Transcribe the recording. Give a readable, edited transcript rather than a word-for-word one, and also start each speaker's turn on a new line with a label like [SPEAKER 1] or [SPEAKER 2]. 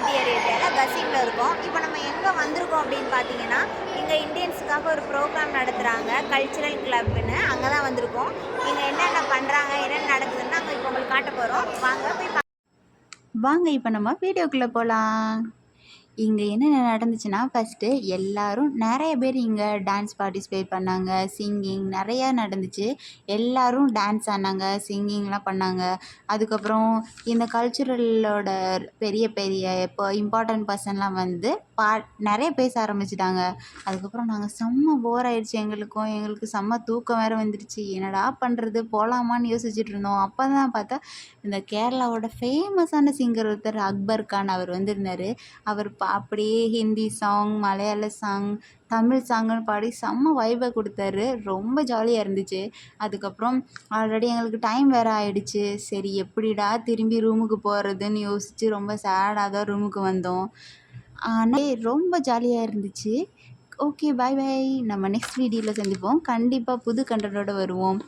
[SPEAKER 1] பீட்டிஆர் ஏரியாவில் கசினில் இருக்கோம். இப்போ நம்ம எங்கே வந்திருக்கோம் அப்படின்னு பார்த்தீங்கன்னா, இங்கே இந்தியன்ஸுக்காக ஒரு ப்ரோக்ராம் நடத்துகிறாங்க, கல்ச்சுரல் கிளப்னு. அங்கே தான் வந்திருக்கோம். இங்கே என்னென்ன பண்ணுறாங்க, என்னென்ன நடக்குதுன்னு நாங்கள் இப்போ உங்களுக்கு காட்ட போகிறோம்.
[SPEAKER 2] வாங்க இப்போ நம்ம வீடியோக்குள்ளே போகலாம். இங்கே என்னென்ன நடந்துச்சுன்னா, ஃபஸ்ட்டு எல்லோரும் நிறைய பேர் இங்கே டான்ஸ் பார்ட்டிசிபேட் பண்ணாங்க. சிங்கிங் நிறையா நடந்துச்சு. எல்லோரும் டான்ஸ் ஆடினாங்க, சிங்கிங்லாம் பண்ணாங்க. அதுக்கப்புறம் இந்த கல்ச்சுரலோட பெரிய பெரிய இப்போ இம்பார்ட்டன்ட் பர்சன்லாம் வந்து நிறைய பேச ஆரம்பிச்சிட்டாங்க. அதுக்கப்புறம் நாங்கள் செம்ம போர் ஆயிடுச்சு எங்களுக்கு செம்ம தூக்கம் வேறு வந்துடுச்சு. என்னடா பண்ணுறது, போகலாமான்னு யோசிச்சுட்டு இருந்தோம். அப்போ தான் பார்த்தா இந்த கேரளாவோட ஃபேமஸான சிங்கர் ஒருத்தர் அக்பர் கான் அவர் வந்திருந்தார். அவர் அப்படியே ஹிந்தி சாங், மலையாள சாங், தமிழ் சாங்குன்னு பாடி செம்ம வைபை கொடுத்தாரு. ரொம்ப ஜாலியாக இருந்துச்சு. அதுக்கப்புறம் ஆல்ரெடி எங்களுக்கு டைம் வேறு ஆகிடுச்சு. சரி எப்படிடா திரும்பி ரூமுக்கு போகிறதுன்னு யோசித்து ரொம்ப சேடாக தான் ரூமுக்கு வந்தோம். ஆனால் ரொம்ப ஜாலியாக இருந்துச்சு. ஓகே, பாய் பாய். நம்ம நெக்ஸ்ட் வீடியோவில் சந்திப்போம். கண்டிப்பாக புது கண்டென்ட்டோடு வருவோம்.